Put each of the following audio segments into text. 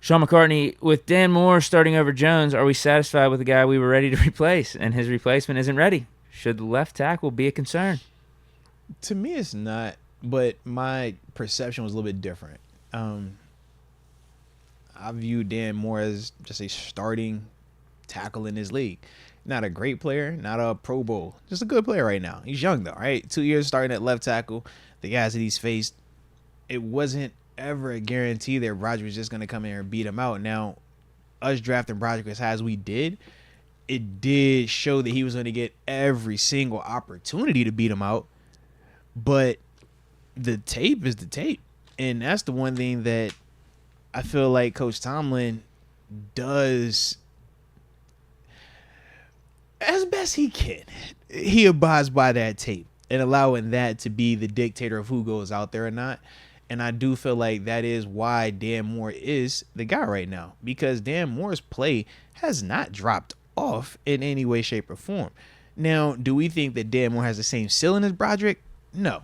Sean McCartney, with Dan Moore starting over Jones, are we satisfied with the guy we were ready to replace, and his replacement isn't ready? Should the left tackle be a concern? To me, it's not, but my perception was a little bit different. I view Dan Moore as just a starting tackle in this league. Not a great player, not a Pro Bowl, just a good player right now. He's young though, right? 2 years starting at left tackle. The guys that he's faced, it wasn't ever a guarantee that Broderick was just going to come in and beat him out. Now, us drafting Broderick as high as we did, it did show that he was going to get every single opportunity to beat him out. But the tape is the tape. And that's the one thing that I feel like Coach Tomlin does as best he can. He abides by that tape and allowing that to be the dictator of who goes out there or not. And I do feel like that is why Dan Moore is the guy right now, because Dan Moore's play has not dropped off in any way, shape, or form. Now, do we think that Dan Moore has the same ceiling as Broderick? No.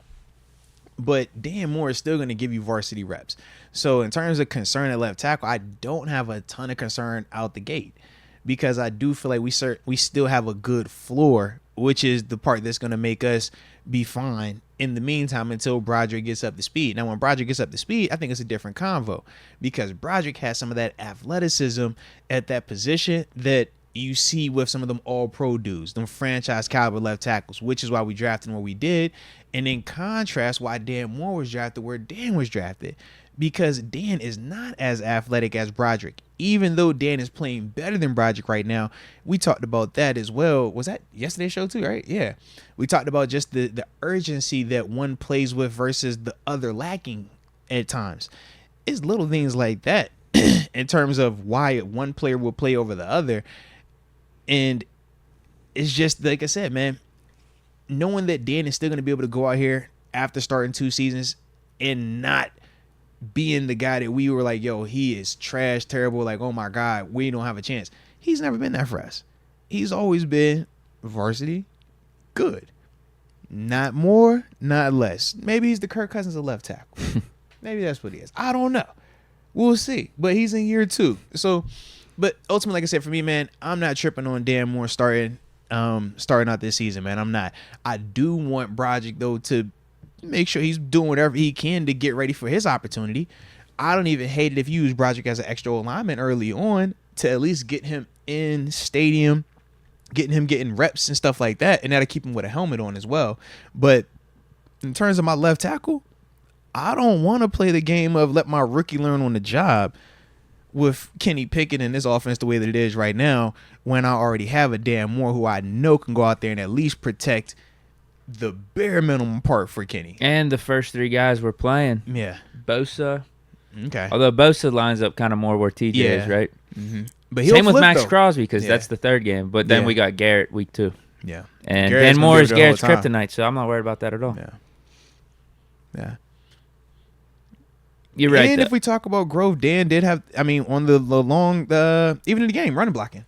But Dan Moore is still going to give you varsity reps. So in terms of concern at left tackle, I don't have a ton of concern out the gate, because I do feel like we still have a good floor, which is the part that's going to make us be fine in the meantime until Broderick gets up to speed. Now, when Broderick gets up to speed, I think it's a different convo, because Broderick has some of that athleticism at that position that you see with some of them all-pro dudes, them franchise caliber left tackles, which is why we drafted him where we did. And in contrast, why Dan Moore was drafted where Dan was drafted, because Dan is not as athletic as Broderick. Even though Dan is playing better than Broderick right now, we talked about that as well. Was that yesterday's show too, right? Yeah. We talked about just the urgency that one plays with versus the other lacking at times. It's little things like that in terms of why one player will play over the other. And it's just, like I said, man, knowing that Dan is still going to be able to go out here after starting 2 seasons and not being the guy that we were like, yo, he is trash, terrible, like, oh my God, we don't have a chance. He's never been that for us. He's always been varsity good. Not more, not less. Maybe he's the Kirk Cousins of left tackle. Maybe that's what he is. I don't know. We'll see. But he's in year 2. So, but ultimately, like I said, for me, man, I'm not tripping on Dan Moore starting out this season, man. I'm not. I do want Broderick, though, to make sure he's doing whatever he can to get ready for his opportunity. I don't even hate it if you use Broderick as an extra alignment early on to at least get him in stadium, getting reps and stuff like that, and that'll keep him with a helmet on as well. But in terms of my left tackle, I don't want to play the game of let my rookie learn on the job with Kenny Pickett and this offense the way that it is right now, when I already have a Dan Moore who I know can go out there and at least protect the bare minimum part for Kenny. And the first 3 guys we're playing. Yeah. Bosa. Okay. Although Bosa lines up kind of more where TJ is, right? Mm-hmm. But same with Max though. Crosby, because that's the 3rd game. But then we got Garrett week 2. Yeah. And Garrett's Dan Moore is gonna be there the Garrett's whole time. kryptonite, so I'm not worried about that at all. Yeah. Yeah. You're right. And though. if we talk about growth, Dan did have, I mean, on the long, even in the game, running blocking.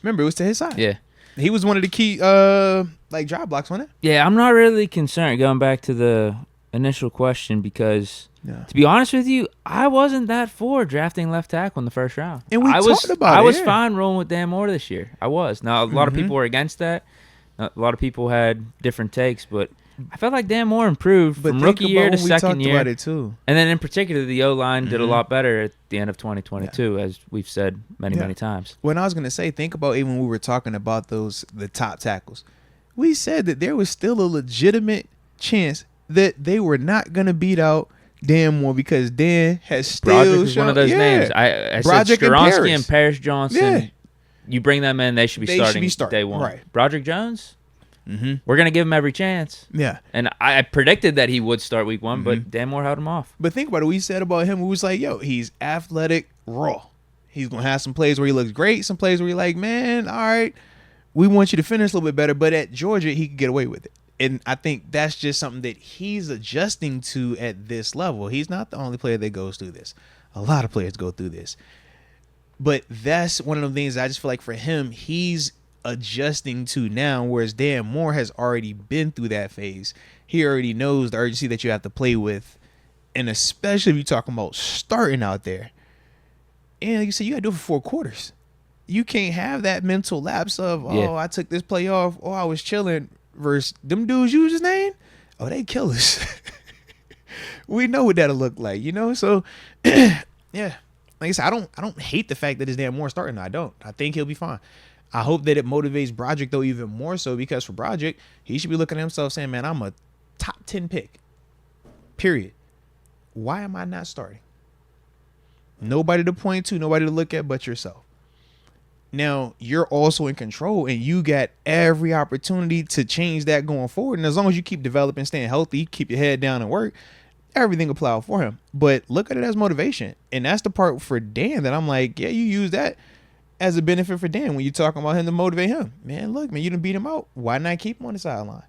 Remember, it was to his side. Yeah. He was one of the key, drop blocks on it. Yeah, I'm not really concerned, going back to the initial question, because to be honest with you, I wasn't that for drafting left tackle in the first round. And we talked about it. I was fine rolling with Dan Moore this year. I was. Now, a lot of people were against that. A lot of people had different takes, but I felt like Dan Moore improved from rookie year to second year. About it too. And then in particular, the O-line did a lot better at the end of 2022, as we've said many times. When I was going to say, think about even when we were talking about the top tackles. We said that there was still a legitimate chance that they were not going to beat out Dan Moore, because Dan has still Broderick was one of those names. I said Stronsky and Paris Johnson. Yeah. You bring them in, they should be starting day one. Right. Broderick Jones, we're going to give him every chance. Yeah. And I predicted that he would start week 1, but Dan Moore held him off. But think about it. We said about him, we was like, yo, he's athletic, raw. He's going to have some plays where he looks great, some plays where you're like, man, all right, we want you to finish a little bit better. But at Georgia, he could get away with it. And I think that's just something that he's adjusting to at this level. He's not the only player that goes through this. A lot of players go through this. But that's one of the things I just feel like for him, he's adjusting to now, whereas Dan Moore has already been through that phase. He already knows the urgency that you have to play with. And especially if you're talking about starting out there, And like you said, you got to do it for 4 quarters. You can't have that mental lapse of, I took this play off, I was chilling, versus them dudes you just named, they killers. We know what that'll look like, So, yeah, like I said, I don't hate the fact that it's damn more starting. I don't. I think he'll be fine. I hope that it motivates Broderick though even more so, because for Broderick, he should be looking at himself saying, "Man, I'm a top 10 pick. Period. Why am I not starting? Nobody to point to, nobody to look at but yourself." Now, you're also in control, and you got every opportunity to change that going forward. And as long as you keep developing, staying healthy, keep your head down and work, everything will plow for him. But look at it as motivation. And that's the part for Dan that I'm like, yeah, you use that as a benefit for Dan when you're talking about him to motivate him. Man, look, man, you done beat him out. Why not keep him on the sideline?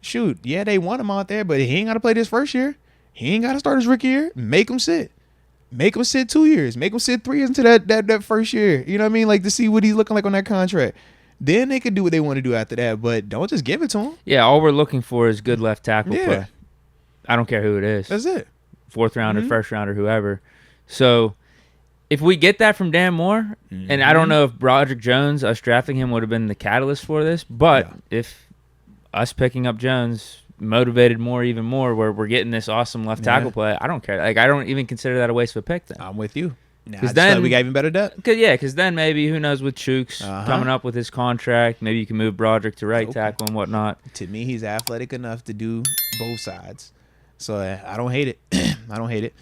Shoot, yeah, they want him out there, but he ain't got to play this first year. He ain't got to start his rookie year. Make him sit. Make him sit 2 years. Make him sit 3 years into that first year. You know what I mean? Like, to see what he's looking like on that contract. Then they could do what they want to do after that, but don't just give it to him. Yeah, all we're looking for is good left tackle play. I don't care who it is. That's it. 4th rounder, 1st rounder, whoever. So if we get that from Dan Moore, and I don't know if Broderick Jones, us drafting him, would have been the catalyst for this, but if us picking up Jones motivated Moore even more, where we're getting this awesome left tackle play, I don't care. Like, I don't even consider that a waste of a pick then. I'm with you. Because then we got even better depth. Because then maybe, who knows, with Chooks coming up with his contract, maybe you can move Broderick to right tackle and whatnot. To me, he's athletic enough to do both sides. So I don't hate it. I don't hate it.